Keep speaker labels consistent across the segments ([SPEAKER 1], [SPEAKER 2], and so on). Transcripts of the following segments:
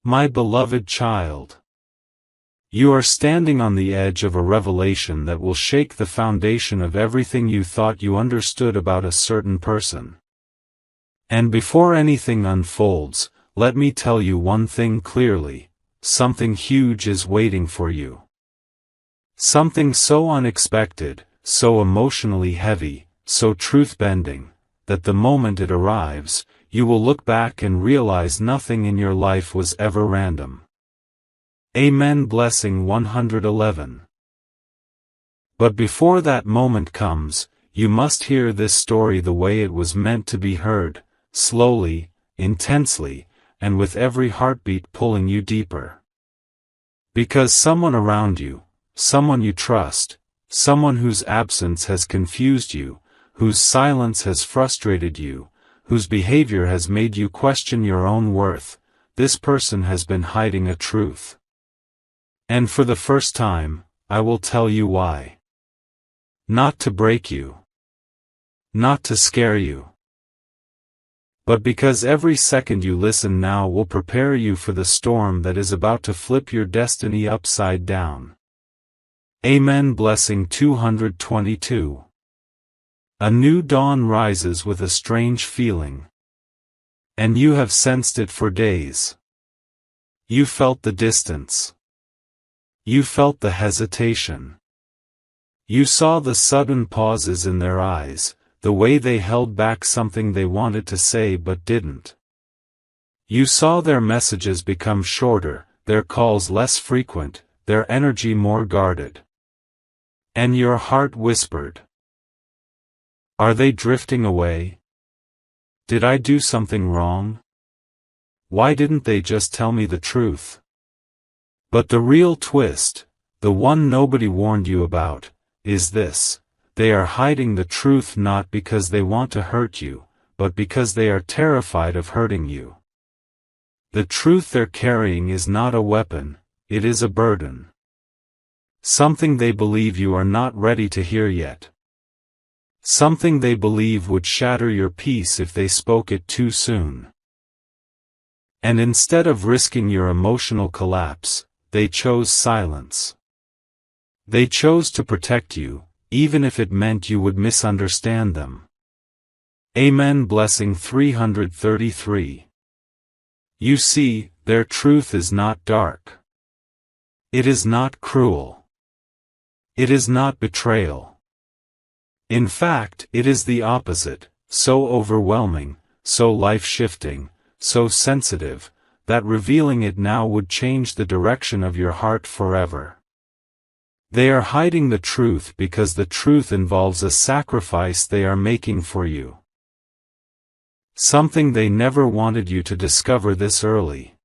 [SPEAKER 1] My beloved child, you are standing on the edge of a revelation that will shake the foundation of everything you thought you understood about a certain person. And before anything unfolds, let me tell you one thing clearly: something huge is waiting for you. Something so unexpected, so emotionally heavy, so truth-bending, that the moment it arrives, you will look back and realize nothing in your life was ever random. Amen. Blessing 111. But before that moment comes, you must hear this story the way it was meant to be heard, slowly, intensely, and with every heartbeat pulling you deeper. Because someone around you, someone you trust, someone whose absence has confused you, whose silence has frustrated you, whose behavior has made you question your own worth, this person has been hiding a truth. And for the first time, I will tell you why. Not to break you. Not to scare you. But because every second you listen now will prepare you for the storm that is about to flip your destiny upside down. Amen. Blessing 222. A new dawn rises with a strange feeling. And you have sensed it for days. You felt the distance. You felt the hesitation. You saw the sudden pauses in their eyes, the way they held back something they wanted to say but didn't. You saw their messages become shorter, their calls less frequent, their energy more guarded. And your heart whispered, "Are they drifting away? Did I do something wrong? Why didn't they just tell me the truth?" But the real twist, the one nobody warned you about, is this: they are hiding the truth not because they want to hurt you, but because they are terrified of hurting you. The truth they're carrying is not a weapon, it is a burden. Something they believe you are not ready to hear yet. Something they believe would shatter your peace if they spoke it too soon. And instead of risking your emotional collapse, they chose silence. They chose to protect you, even if it meant you would misunderstand them. Amen. Blessing 333. You see, their truth is not dark. It is not cruel. It is not betrayal. In fact, it is the opposite, so overwhelming, so life-shifting, so sensitive, that revealing it now would change the direction of your heart forever. They are hiding the truth because the truth involves a sacrifice they are making for you. Something they never wanted you to discover this early.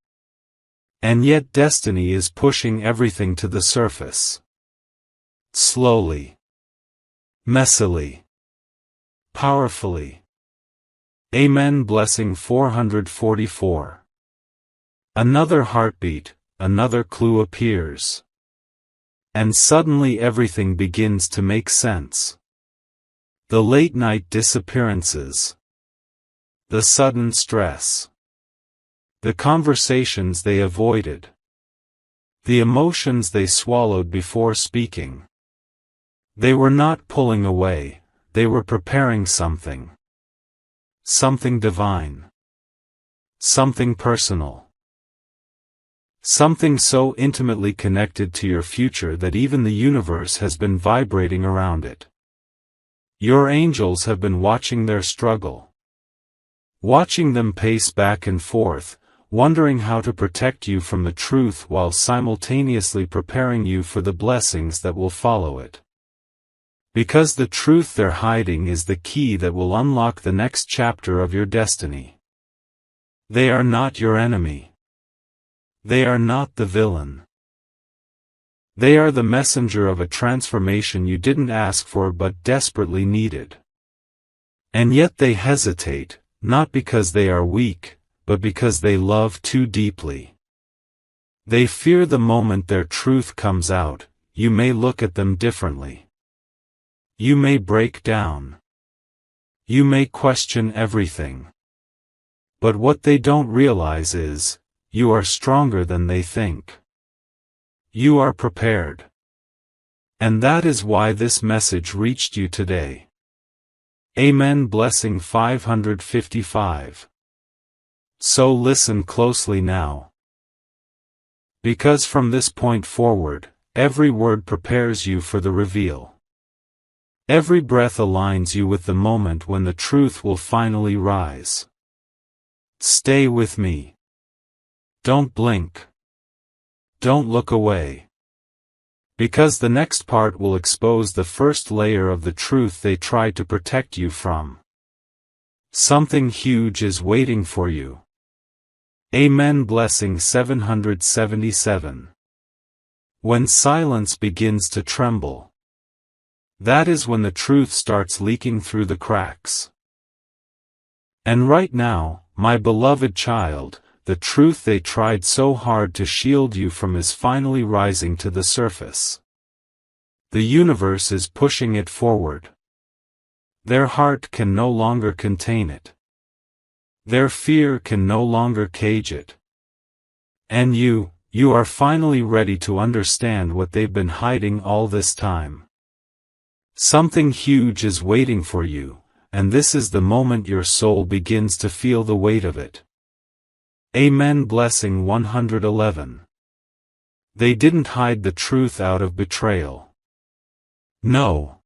[SPEAKER 1] And yet destiny is pushing everything to the surface. Slowly. Messily. Powerfully. Amen. Blessing 444. Another heartbeat, another clue appears. And suddenly everything begins to make sense. The late-night disappearances. The sudden stress. The conversations they avoided. The emotions they swallowed before speaking. They were not pulling away, they were preparing something. Something divine. Something personal. Something so intimately connected to your future that even the universe has been vibrating around it. Your angels have been watching their struggle. Watching them pace back and forth, wondering how to protect you from the truth while simultaneously preparing you for the blessings that will follow it. Because the truth they're hiding is the key that will unlock the next chapter of your destiny. They are not your enemy. They are not the villain. They are the messenger of a transformation you didn't ask for but desperately needed. And yet they hesitate, not because they are weak, but because they love too deeply. They fear the moment their truth comes out, you may look at them differently. You may break down. You may question everything. But what they don't realize is, You are stronger than they think. You are prepared. And that is why this message reached you today. Amen. Blessing 555. So listen closely now. Because from this point forward, every word prepares you for the reveal. Every breath aligns you with the moment when the truth will finally rise. Stay with me. Don't blink. Don't look away. Because the next part will expose the first layer of the truth they tried to protect you from. Something huge is waiting for you. Amen. Blessing 777. When silence begins to tremble. That is when the truth starts leaking through the cracks. And right now, my beloved child, the truth they tried so hard to shield you from is finally rising to the surface. The universe is pushing it forward. Their heart can no longer contain it. Their fear can no longer cage it. And you are finally ready to understand what they've been hiding all this time. Something huge is waiting for you, and this is the moment your soul begins to feel the weight of it. Amen. Blessing 111. They didn't hide the truth out of betrayal. No.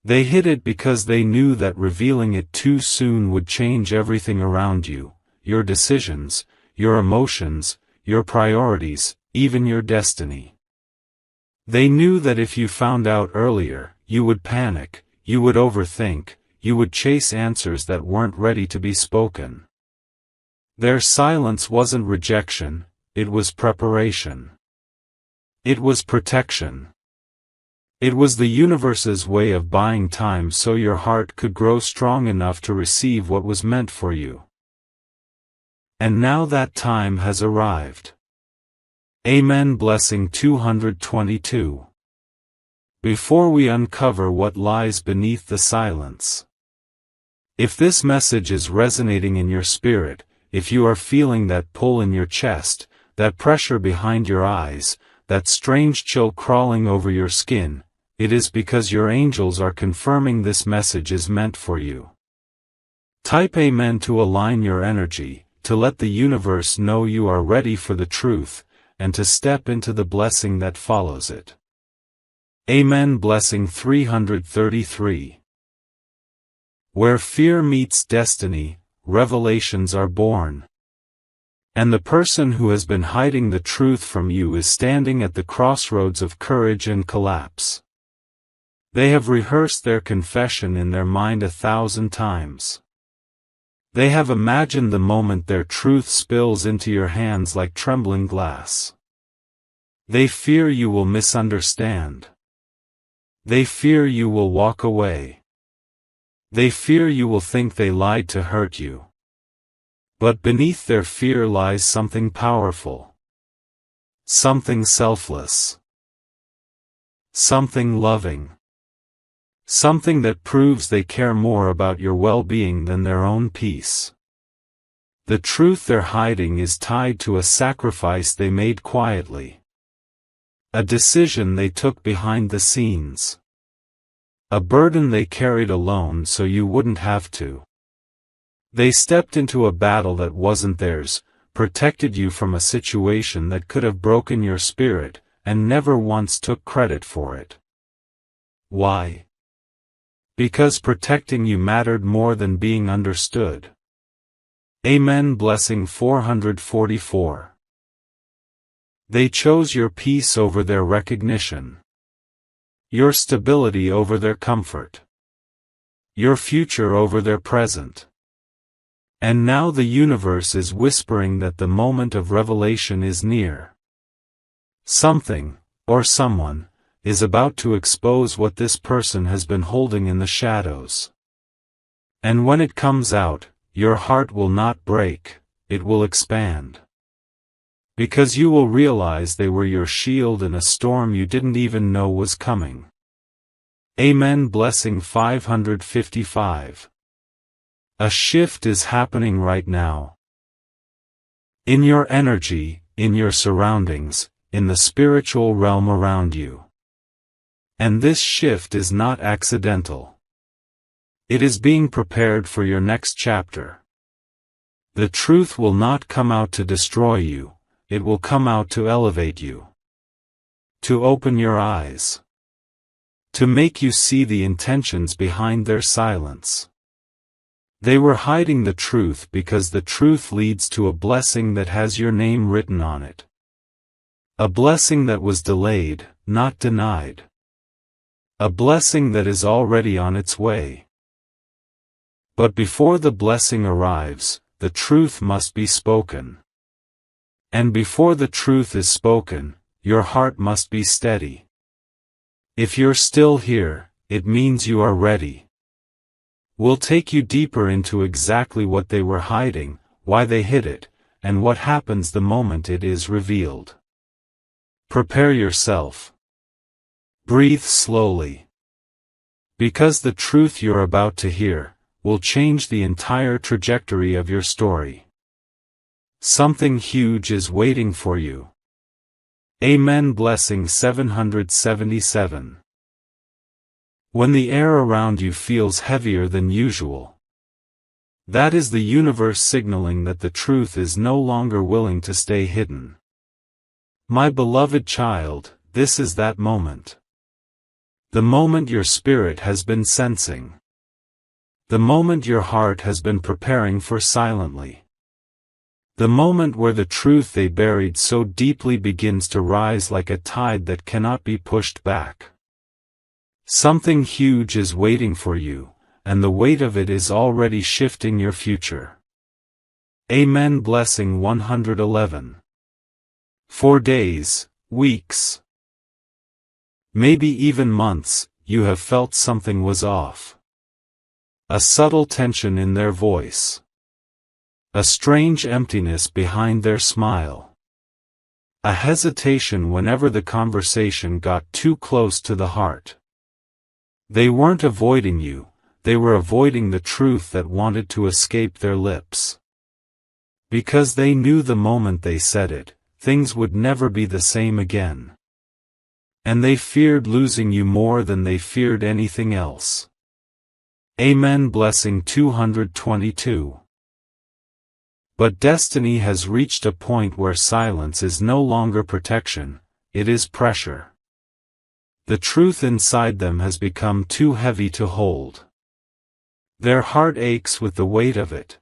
[SPEAKER 1] They hid it because they knew that revealing it too soon would change everything around you, your decisions, your emotions, your priorities, even your destiny. They knew that if you found out earlier, you would panic, you would overthink, you would chase answers that weren't ready to be spoken. Their silence wasn't rejection, it was preparation. It was protection. It was the universe's way of buying time so your heart could grow strong enough to receive what was meant for you. And now that time has arrived. Amen. Blessing 222. Before we uncover what lies beneath the silence. If this message is resonating in your spirit, if you are feeling that pull in your chest, that pressure behind your eyes, that strange chill crawling over your skin, it is because your angels are confirming this message is meant for you. Type Amen to align your energy, to let the universe know you are ready for the truth, and to step into the blessing that follows it. Amen. Blessing 333. Where fear meets destiny, revelations are born. And the person who has been hiding the truth from you is standing at the crossroads of courage and collapse. They have rehearsed their confession in their mind 1,000 times. They have imagined the moment their truth spills into your hands like trembling glass. They fear you will misunderstand. They fear you will walk away. They fear you will think they lied to hurt you. But beneath their fear lies something powerful. Something selfless. Something loving. Something that proves they care more about your well-being than their own peace. The truth they're hiding is tied to a sacrifice they made quietly. A decision they took behind the scenes. A burden they carried alone so you wouldn't have to. They stepped into a battle that wasn't theirs, protected you from a situation that could have broken your spirit, and never once took credit for it. Why? Because protecting you mattered more than being understood. Amen. Blessing 444. They chose your peace over their recognition. Your stability over their comfort. Your future over their present. And now the universe is whispering that the moment of revelation is near. Something, or someone, is about to expose what this person has been holding in the shadows. And when it comes out, your heart will not break, it will expand. Because you will realize they were your shield in a storm you didn't even know was coming. Amen. Blessing 555. A shift is happening right now. In your energy, in your surroundings, in the spiritual realm around you. And this shift is not accidental. It is being prepared for your next chapter. The truth will not come out to destroy you, it will come out to elevate you. To open your eyes. To make you see the intentions behind their silence. They were hiding the truth because the truth leads to a blessing that has your name written on it. A blessing that was delayed, not denied. A blessing that is already on its way. But before the blessing arrives, the truth must be spoken. And before the truth is spoken, your heart must be steady. If you're still here, it means you are ready. We'll take you deeper into exactly what they were hiding, why they hid it, and what happens the moment it is revealed. Prepare yourself. Breathe slowly. Because the truth you're about to hear will change the entire trajectory of your story. Something huge is waiting for you. Amen. Blessing 777. When the air around you feels heavier than usual, that is the universe signaling that the truth is no longer willing to stay hidden. My beloved child, this is that moment. The moment your spirit has been sensing. The moment your heart has been preparing for silently. The moment where the truth they buried so deeply begins to rise like a tide that cannot be pushed back. Something huge is waiting for you, and the weight of it is already shifting your future. Amen. Blessing 111. For days, weeks, maybe even months, you have felt something was off. A subtle tension in their voice. A strange emptiness behind their smile. A hesitation whenever the conversation got too close to the heart. They weren't avoiding you, they were avoiding the truth that wanted to escape their lips. Because they knew the moment they said it, things would never be the same again. And they feared losing you more than they feared anything else. Amen. Blessing 222. But destiny has reached a point where silence is no longer protection, it is pressure. The truth inside them has become too heavy to hold. Their heart aches with the weight of it.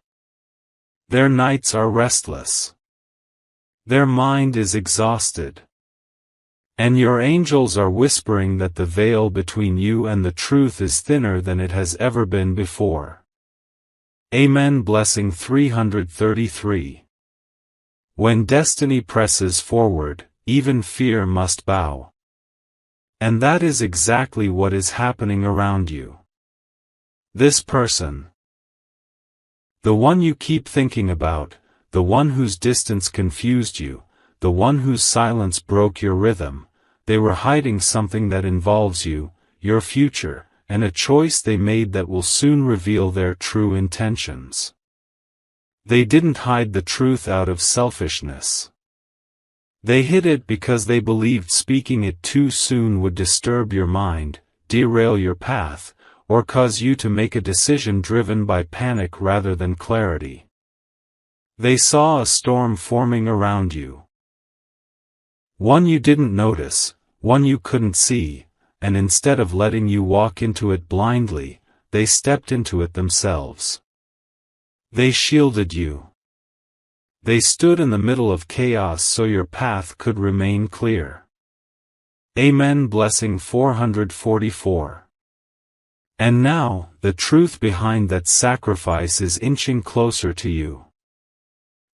[SPEAKER 1] Their nights are restless. Their mind is exhausted. And your angels are whispering that the veil between you and the truth is thinner than it has ever been before. Amen. Blessing 333. When destiny presses forward, even fear must bow. And that is exactly what is happening around you. This person. The one you keep thinking about, the one whose distance confused you, the one whose silence broke your rhythm, they were hiding something that involves you, your future, and a choice they made that will soon reveal their true intentions. They didn't hide the truth out of selfishness. They hid it because they believed speaking it too soon would disturb your mind, derail your path, or cause you to make a decision driven by panic rather than clarity. They saw a storm forming around you. One you didn't notice, one you couldn't see, and instead of letting you walk into it blindly, they stepped into it themselves. They shielded you. They stood in the middle of chaos so your path could remain clear. Amen. Blessing 444. And now, the truth behind that sacrifice is inching closer to you.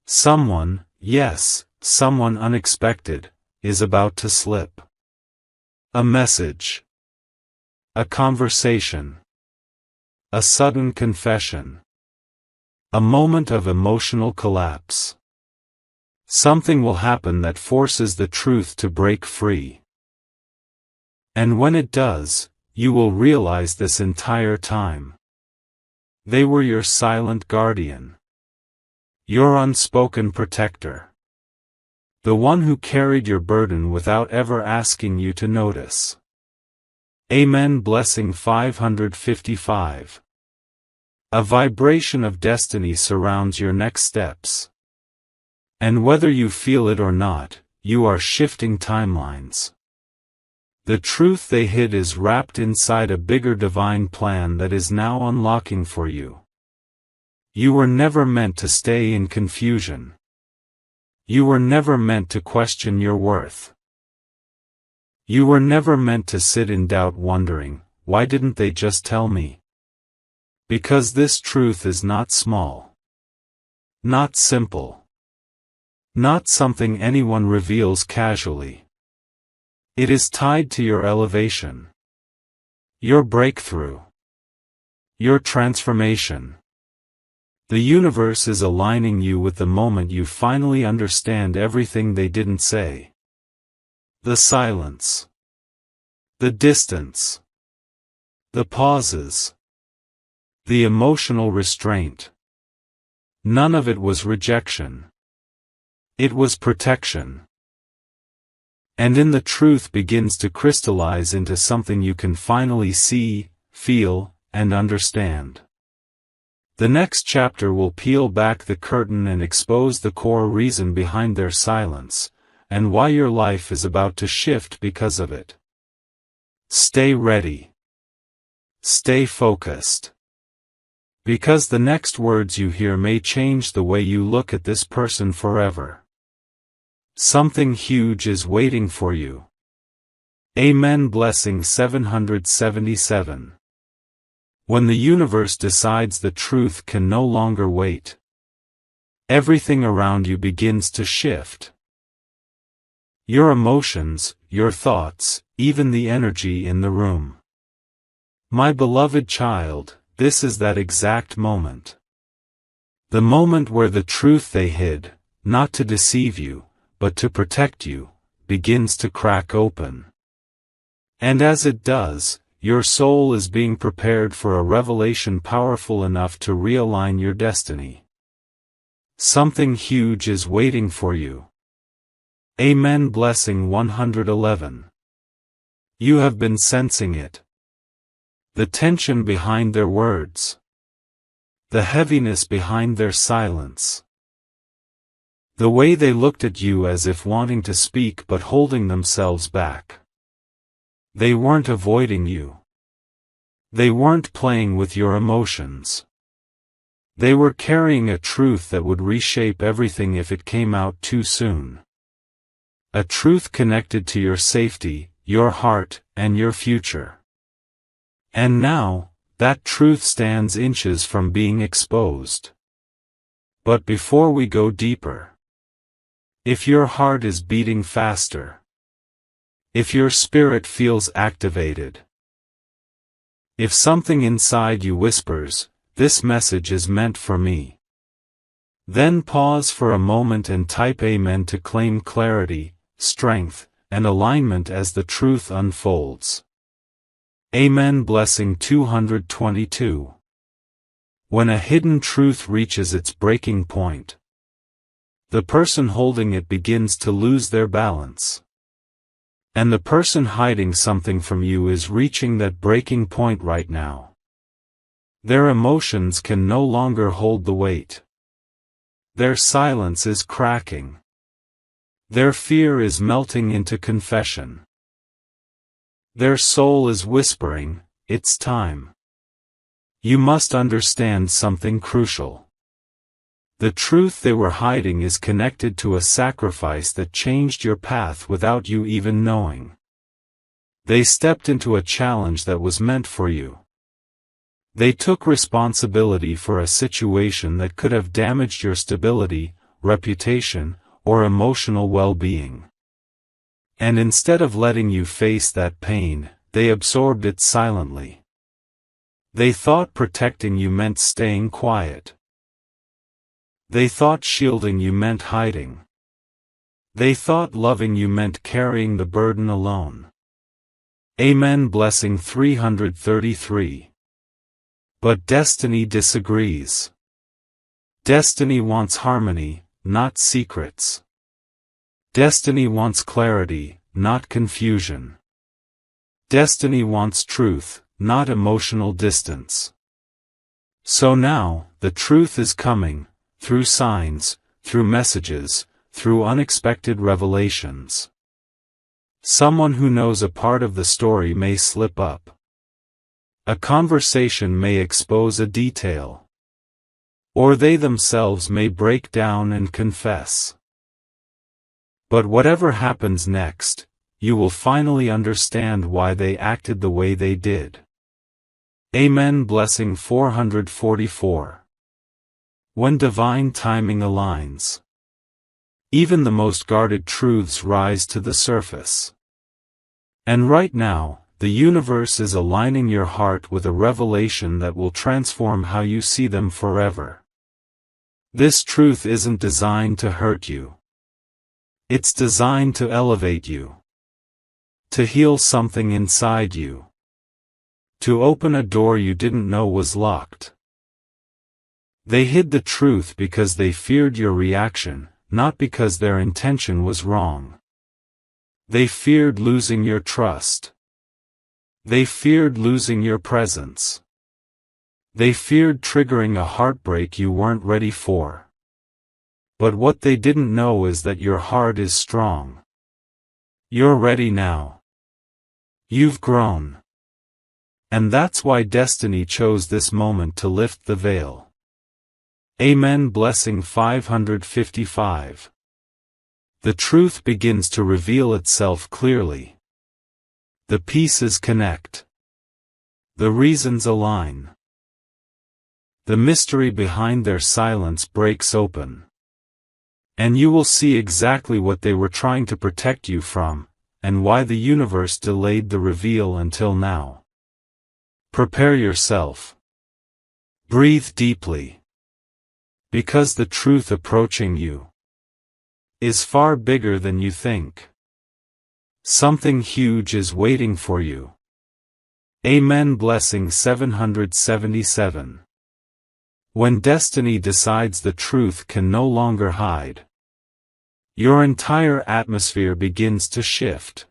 [SPEAKER 1] Someone, yes, someone unexpected, is about to slip. A message. A conversation. A sudden confession. A moment of emotional collapse. Something will happen that forces the truth to break free. And when it does, you will realize this entire time. They were your silent guardian. Your unspoken protector. The one who carried your burden without ever asking you to notice. Amen. Blessing 555. A vibration of destiny surrounds your next steps. And whether you feel it or not, you are shifting timelines. The truth they hid is wrapped inside a bigger divine plan that is now unlocking for you. You were never meant to stay in confusion. You were never meant to question your worth. You were never meant to sit in doubt wondering, why didn't they just tell me? Because this truth is not small. Not simple. Not something anyone reveals casually. It is tied to your elevation. Your breakthrough. Your transformation. The universe is aligning you with the moment you finally understand everything they didn't say. The silence. The distance. The pauses. The emotional restraint. None of it was rejection. It was protection. And in the truth begins to crystallize into something you can finally see, feel, and understand. The next chapter will peel back the curtain and expose the core reason behind their silence, and why your life is about to shift because of it. Stay ready. Stay focused. Because the next words you hear may change the way you look at this person forever. Something huge is waiting for you. Amen. Blessing 777. When the universe decides the truth can no longer wait, everything around you begins to shift. Your emotions, your thoughts, even the energy in the room. My beloved child, this is that exact moment. The moment where the truth they hid, not to deceive you, but to protect you, begins to crack open. And as it does, your soul is being prepared for a revelation powerful enough to realign your destiny. Something huge is waiting for you. Amen. Blessing 111. You have been sensing it. The tension behind their words. The heaviness behind their silence. The way they looked at you as if wanting to speak but holding themselves back. They weren't avoiding you. They weren't playing with your emotions. They were carrying a truth that would reshape everything if it came out too soon. A truth connected to your safety, your heart, and your future. And now, that truth stands inches from being exposed. But before we go deeper, if your heart is beating faster, if your spirit feels activated, if something inside you whispers, this message is meant for me, then pause for a moment and type Amen to claim clarity, strength, and alignment as the truth unfolds. Amen. Blessing 222. When a hidden truth reaches its breaking point, the person holding it begins to lose their balance. And the person hiding something from you is reaching that breaking point right now. Their emotions can no longer hold the weight. Their silence is cracking. Their fear is melting into confession. Their soul is whispering, it's time. You must understand something crucial. The truth they were hiding is connected to a sacrifice that changed your path without you even knowing. They stepped into a challenge that was meant for you. They took responsibility for a situation that could have damaged your stability, reputation, or emotional well-being. And instead of letting you face that pain, they absorbed it silently. They thought protecting you meant staying quiet. They thought shielding you meant hiding. They thought loving you meant carrying the burden alone. Amen. Blessing 333. But destiny disagrees. Destiny wants harmony, not secrets. Destiny wants clarity, not confusion. Destiny wants truth, not emotional distance. So now, the truth is coming, through signs, through messages, through unexpected revelations. Someone who knows a part of the story may slip up. A conversation may expose a detail. Or they themselves may break down and confess. But whatever happens next, you will finally understand why they acted the way they did. Amen. Blessing 444. When divine timing aligns, even the most guarded truths rise to the surface. And right now, the universe is aligning your heart with a revelation that will transform how you see them forever. This truth isn't designed to hurt you. It's designed to elevate you. To heal something inside you. To open a door you didn't know was locked. They hid the truth because they feared your reaction, not because their intention was wrong. They feared losing your trust. They feared losing your presence. They feared triggering a heartbreak you weren't ready for. But what they didn't know is that your heart is strong. You're ready now. You've grown. And that's why destiny chose this moment to lift the veil. Amen. Blessing 555. The truth begins to reveal itself clearly. The pieces connect. The reasons align. The mystery behind their silence breaks open. And you will see exactly what they were trying to protect you from, and why the universe delayed the reveal until now. Prepare yourself. Breathe deeply. Because the truth approaching you is far bigger than you think. Something huge is waiting for you. Amen. Blessing 777. When destiny decides the truth can no longer hide, your entire atmosphere begins to shift.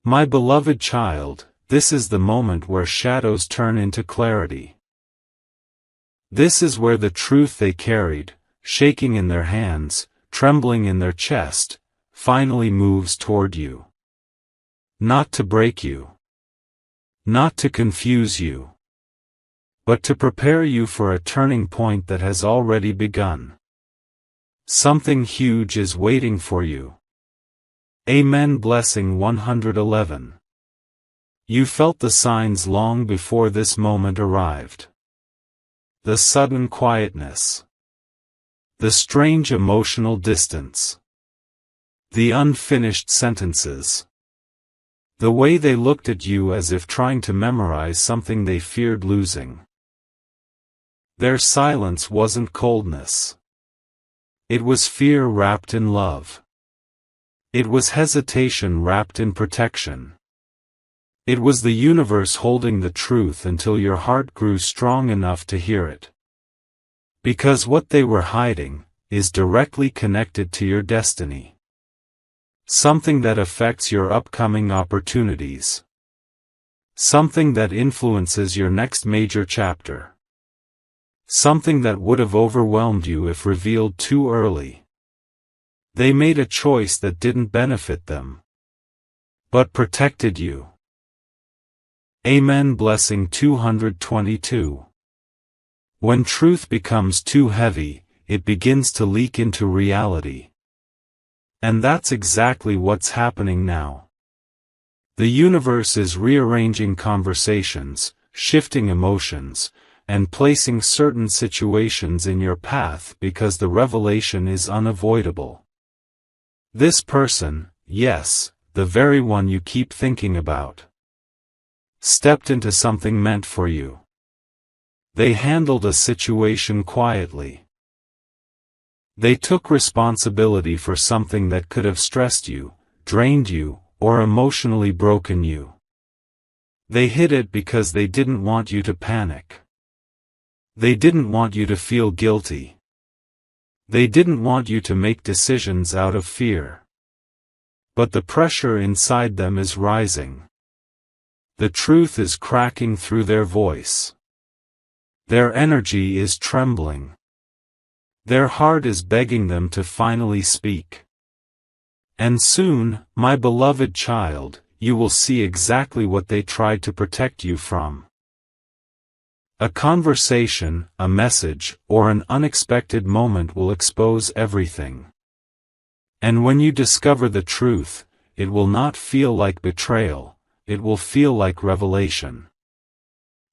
[SPEAKER 1] My beloved child, this is the moment where shadows turn into clarity. This is where the truth they carried, shaking in their hands, trembling in their chest, finally moves toward you. Not to break you. Not to confuse you. But to prepare you for a turning point that has already begun. Something huge is waiting for you. Amen. Blessing 111. You felt the signs long before this moment arrived. The sudden quietness. The strange emotional distance. The unfinished sentences. The way they looked at you as if trying to memorize something they feared losing. Their silence wasn't coldness. It was fear wrapped in love. It was hesitation wrapped in protection. It was the universe holding the truth until your heart grew strong enough to hear it. Because what they were hiding is directly connected to your destiny. Something that affects your upcoming opportunities. Something that influences your next major chapter. Something that would have overwhelmed you if revealed too early. They made a choice that didn't benefit them, but protected you. Amen. Blessing 222. When truth becomes too heavy, it begins to leak into reality. And that's exactly what's happening now. The universe is rearranging conversations, shifting emotions, and placing certain situations in your path because the revelation is unavoidable. This person, yes, the very one you keep thinking about, stepped into something meant for you. They handled a situation quietly. They took responsibility for something that could have stressed you, drained you, or emotionally broken you. They hid it because they didn't want you to panic. They didn't want you to feel guilty. They didn't want you to make decisions out of fear. But the pressure inside them is rising. The truth is cracking through their voice. Their energy is trembling. Their heart is begging them to finally speak. And soon, my beloved child, you will see exactly what they tried to protect you from. A conversation, a message, or an unexpected moment will expose everything. And when you discover the truth, it will not feel like betrayal, it will feel like revelation.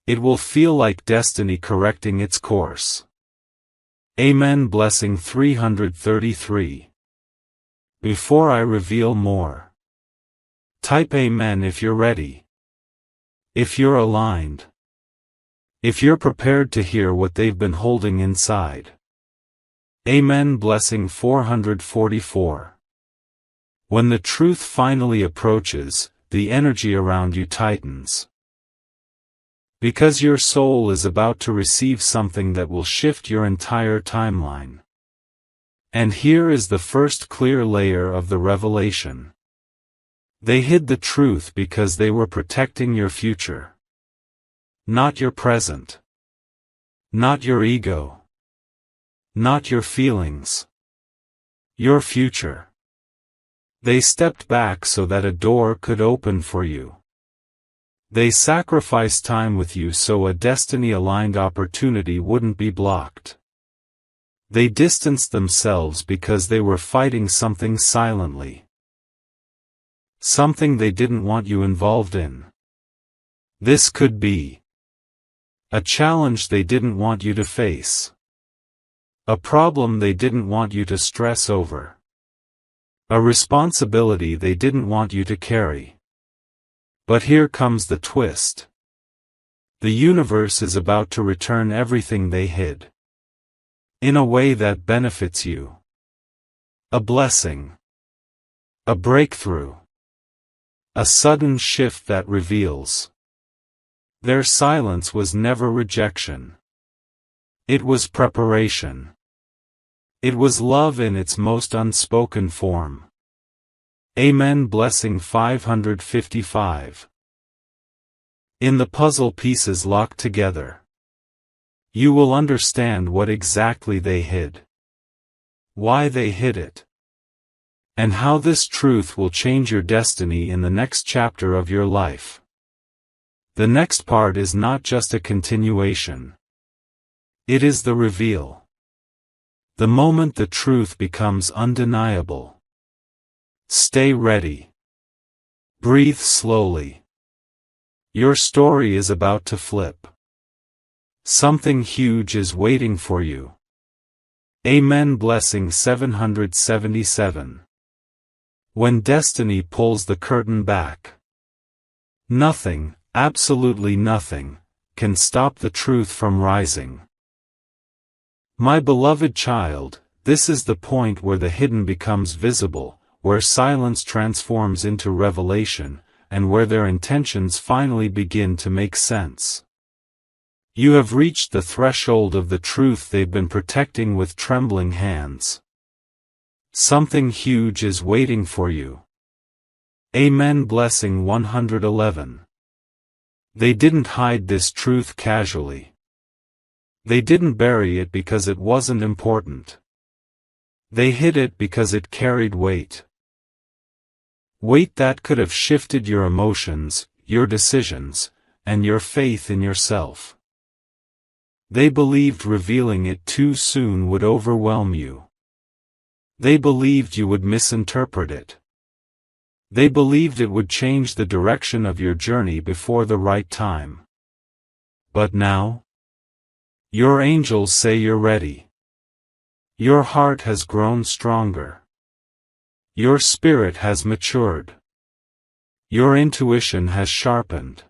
[SPEAKER 1] It will feel like destiny correcting its course. Amen. Blessing 333. Before I reveal more, type Amen if you're ready. If you're aligned. If you're prepared to hear what they've been holding inside. Amen. Blessing 444. When the truth finally approaches, the energy around you tightens. Because your soul is about to receive something that will shift your entire timeline. And here is the first clear layer of the revelation. They hid the truth because they were protecting your future. Not your present. Not your ego. Not your feelings. Your future. They stepped back so that a door could open for you. They sacrificed time with you so a destiny-aligned opportunity wouldn't be blocked. They distanced themselves because they were fighting something silently. Something they didn't want you involved in. This could be a challenge they didn't want you to face. A problem they didn't want you to stress over. A responsibility they didn't want you to carry. But here comes the twist. The universe is about to return everything they hid. In a way that benefits you. A blessing. A breakthrough. A sudden shift that reveals. Their silence was never rejection. It was preparation. It was love in its most unspoken form. Amen. Blessing 555. In the puzzle pieces locked together, you will understand what exactly they hid. Why they hid it. And how this truth will change your destiny in the next chapter of your life. The next part is not just a continuation. It is the reveal. The moment the truth becomes undeniable. Stay ready. Breathe slowly. Your story is about to flip. Something huge is waiting for you. Amen. Blessing 777. When destiny pulls the curtain back, nothing, absolutely nothing, can stop the truth from rising. My beloved child, this is the point where the hidden becomes visible, where silence transforms into revelation, and where their intentions finally begin to make sense. You have reached the threshold of the truth they've been protecting with trembling hands. Something huge is waiting for you. Amen. Blessing 111. They didn't hide this truth casually. They didn't bury it because it wasn't important. They hid it because it carried weight. Weight that could have shifted your emotions, your decisions, and your faith in yourself. They believed revealing it too soon would overwhelm you. They believed you would misinterpret it. They believed it would change the direction of your journey before the right time. But now, your angels say you're ready. Your heart has grown stronger. Your spirit has matured. Your intuition has sharpened.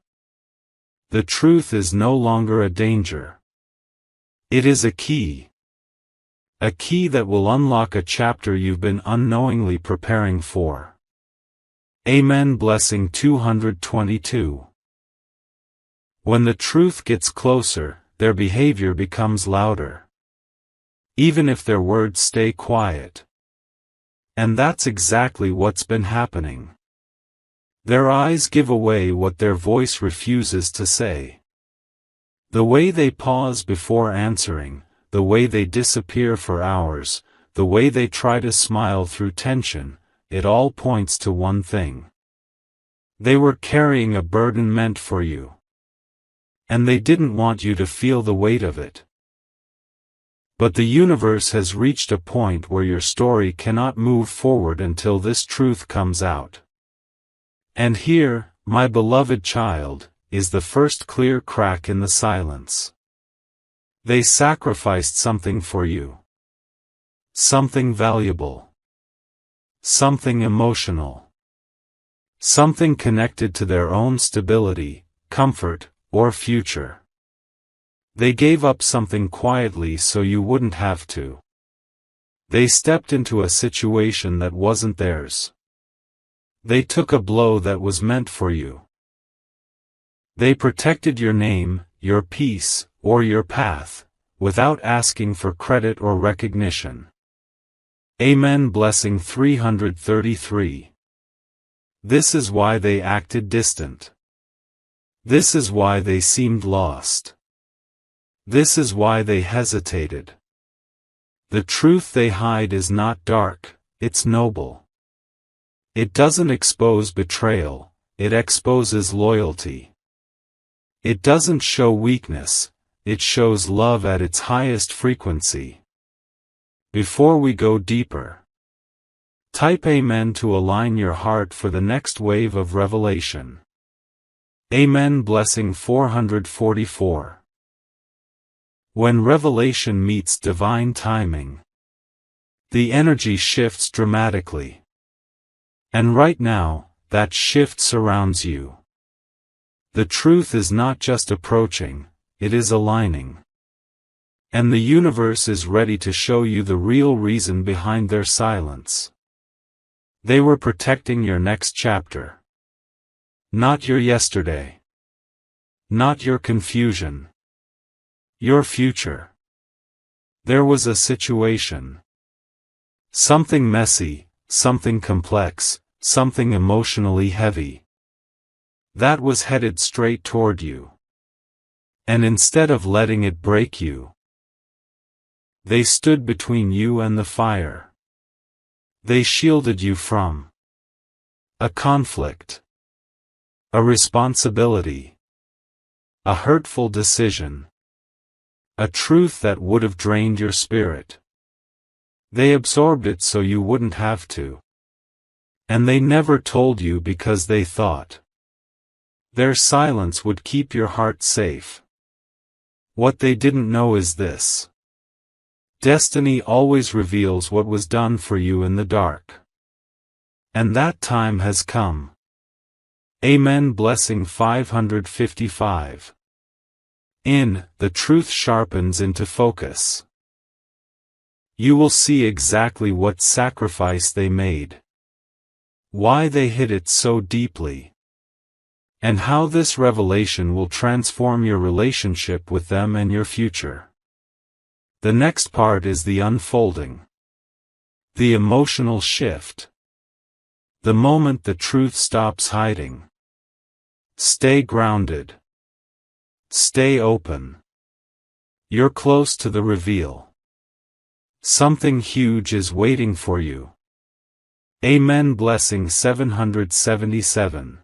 [SPEAKER 1] The truth is no longer a danger. It is a key. A key that will unlock a chapter you've been unknowingly preparing for. Amen. Blessing 222. When the truth gets closer, their behavior becomes louder. even if their words stay quiet. And that's exactly what's been happening. Their eyes give away what their voice refuses to say. The way they pause before answering, the way they disappear for hours, the way they try to smile through tension, it all points to one thing. They were carrying a burden meant for you. And they didn't want you to feel the weight of it. But the universe has reached a point where your story cannot move forward until this truth comes out. And here, my beloved child, is the first clear crack in the silence. They sacrificed something for you. Something valuable. Something emotional. Something connected to their own stability, comfort, or future. They gave up something quietly so you wouldn't have to. They stepped into a situation that wasn't theirs. They took a blow that was meant for you. They protected your name, your peace, or your path, without asking for credit or recognition. Amen. Blessing 333. This is why they acted distant. This is why they seemed lost. This is why they hesitated. The truth they hide is not dark, it's noble. It doesn't expose betrayal, it exposes loyalty. It doesn't show weakness, it shows love at its highest frequency. Before we go deeper, type Amen to align your heart for the next wave of revelation. Amen. Blessing 444. When revelation meets divine timing, the energy shifts dramatically. And right now, that shift surrounds you. The truth is not just approaching, it is aligning. And the universe is ready to show you the real reason behind their silence. They were protecting your next chapter. Not your yesterday. Not your confusion. Your future. There was a situation. Something messy, something complex, something emotionally heavy. That was headed straight toward you. And instead of letting it break you, they stood between you and the fire. They shielded you from a conflict, a responsibility, a hurtful decision, a truth that would have drained your spirit. They absorbed it so you wouldn't have to. And they never told you because they thought their silence would keep your heart safe. What they didn't know is this. Destiny always reveals what was done for you in the dark. And that time has come. Amen. Blessing 555. The truth sharpens into focus. You will see exactly what sacrifice they made. Why they hid it so deeply. And how this revelation will transform your relationship with them and your future. The next part is the unfolding. The emotional shift. The moment the truth stops hiding. Stay grounded. Stay open. You're close to the reveal. Something huge is waiting for you. Amen. Blessing 777.